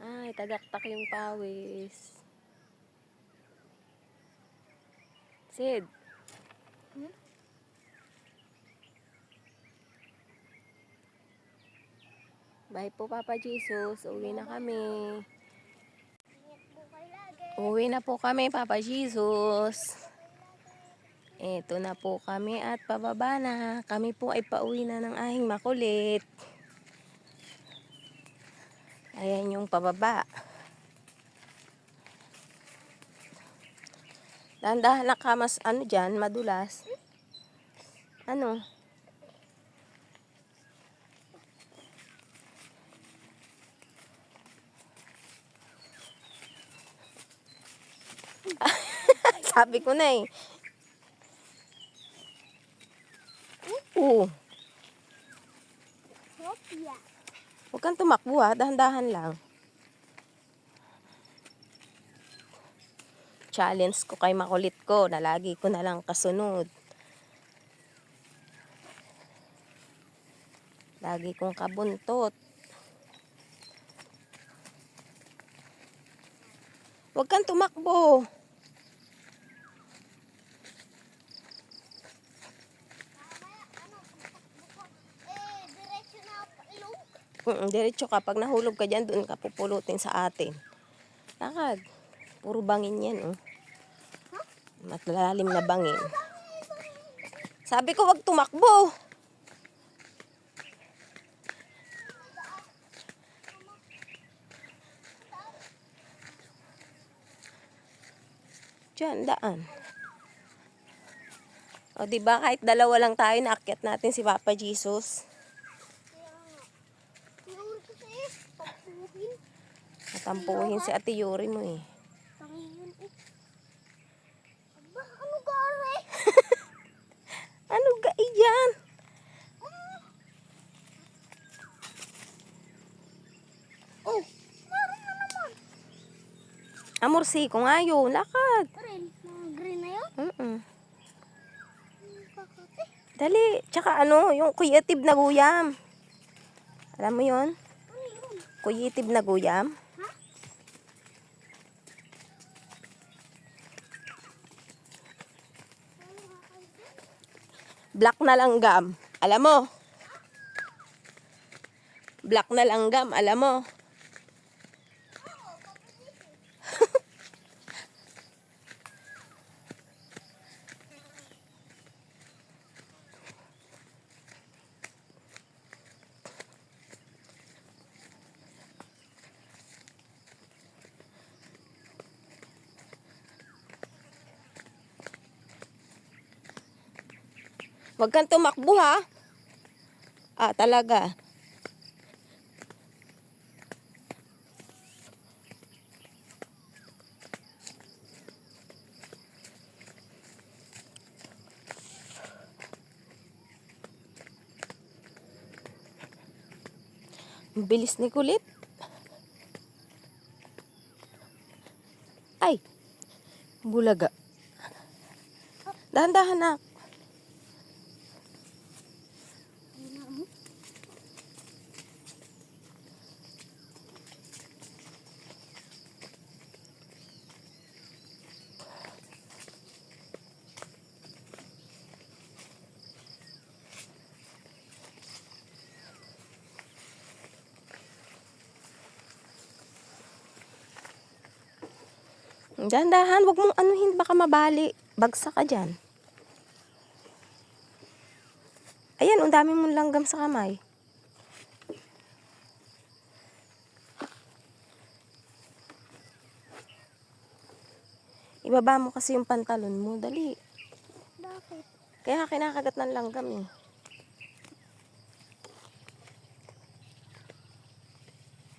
Ay, tagaktak yung pawis. Sid. Bye po, Papa Jesus. Uwi na kami. Uwi na po kami, Papa Jesus. Eto na po kami at pababa na. Kami po ay pauwi na ng ahing makulit. Ayan yung pababa. Dahan-dahan na ka, mas ano dyan, madulas. Ano? Sabi ko na eh. Oo. Huwag kang tumakbo ha, dahan-dahan lang. Challenge ko kay makulit ko na lagi ko na lang kasunod. Lagi kong kabuntot. Huwag kang tumakbo. Diretso ka. Pag nahulog ka dyan, doon ka pupulutin sa atin. Lakad. Puro bangin yan, oh. Matlalim na bangin. Sabi ko, wag tumakbo. Diyan, daan. O, diba, kahit dalawa lang tayo, naakyat natin si Papa Jesus. Natampuhin si Ate Yuri mo eh. Ano gari? Ano ga iyan? Oh, meron na naman. Amorsiko nga yun. Lakad. Green. Mga green na yun? Kakati. Dali. Tsaka ano, yung kuyative na guyam. Alam mo yun? Ano yun? Kuyative na guyam. Ha? Black na langgam. Alam mo? Black na langgam. Alam mo? Huwag kang tumakbo ha. Ah, talaga. Ang bilis ni kulit. Ay, bulaga. Dahan-dahan na. Dahan-dahan, wag mong anuhin, baka mabali. Bagsak ka dyan. Ayan, ang dami mong langgam sa kamay. Ibaba mo kasi yung pantalon mo, dali. Bakit? Kaya kinakagat ng langgam eh.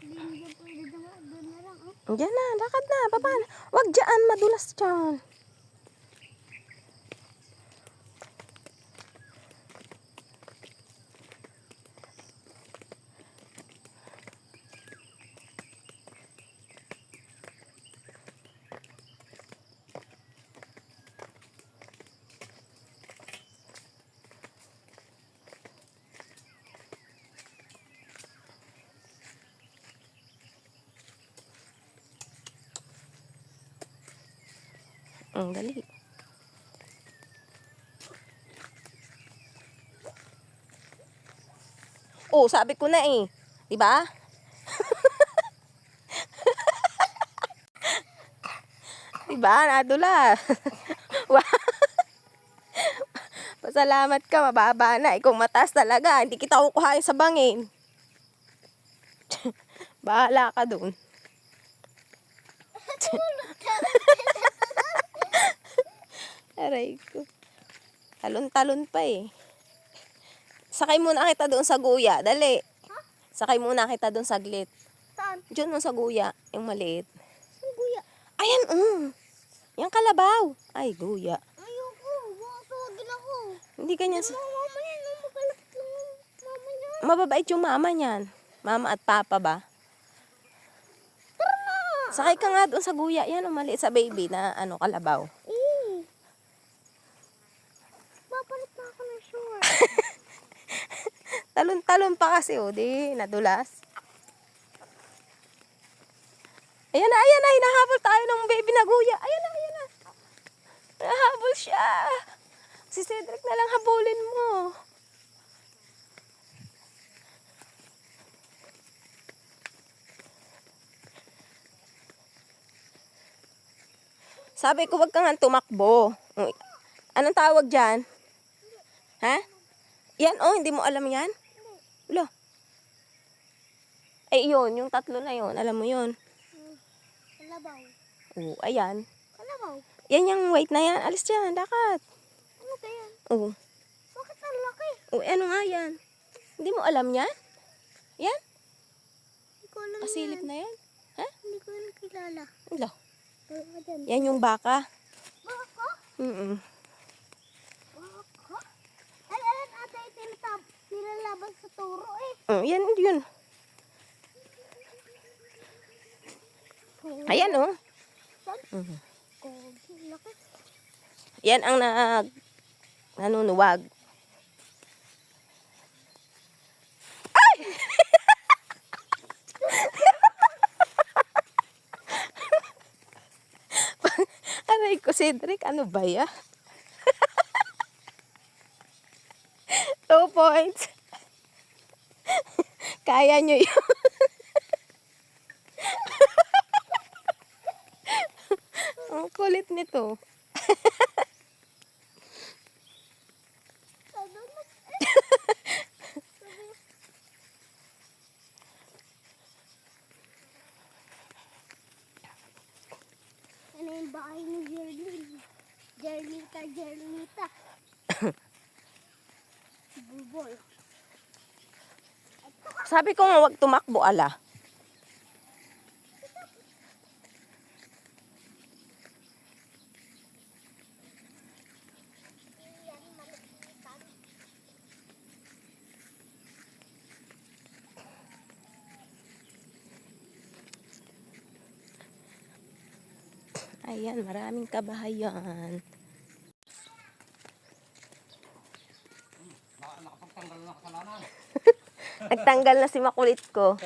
Hindi na pwede doon na lang. Diyan na, lakad na, baba na. Wag dyan, madulas dyan. Dali. Oh, sabi ko na eh. Diba? Diba? Nadula. Pasalamat ka, mababa na. Kung mataas talaga, hindi kita kukuhain sa bangin. Bahala ka dun. Aray ko. Talon-talon pa eh. Sakay muna kita doon sa guya. Dali. Sakay muna kita doon saglit. Saan? Diyan mo sa guya. Yung maliit. Ang guya. Ayan, Yung kalabaw. Ay, guya. Ayoko. Baka tawagin ako. Hindi ganyan. Mama yan. Magalap lang. Mama niya. Mababait yung mama niyan. Mama at papa ba? Tara na. Sakay ka nga doon sa guya. Yan, maliit sa baby na kalabaw. Papalit na ako ng short. Talon-talon pa kasi, di nadulas. Ayan na, hinahabol tayo ng baby na guya. Ayan na. Nahabol siya. Si Cedric na lang habulin mo. Sabi ko, wag kang tumakbo. Anong tawag dyan? Ha? Yan, hindi mo alam yan? Wala. Ay, yun, yung tatlo na yun. Alam mo yun. Kalabaw. Ayan. Kalabaw. Yan yung white na yan. Alis dyan, dakat. Ano ba yan? Bakit ang laki? Ano nga yan? Hindi mo alam yan? Yan? Hindi ko alam Kasilip yan. na yan? Ha? Hindi ko yan kilala. Wala. Wala dyan. Yan yung baka. Baka? Baka? Alam ata nilalaban sa toro eh. Yan, yun. Ayan, Laki. Yan ang nanunuwag. Ay! Aray ko, Cedric, ano ba ya? 2 points. Kaya nyo yun. Ang kulit nito. Ano yung bahay ni Jerlyn? Jerlita. Bubol. Sabi ko nga, wag tumakbo, ala. Ayan, maraming kabahayan. Nakapagtanggal na kasalanan. Nagtanggal na si makulit ko.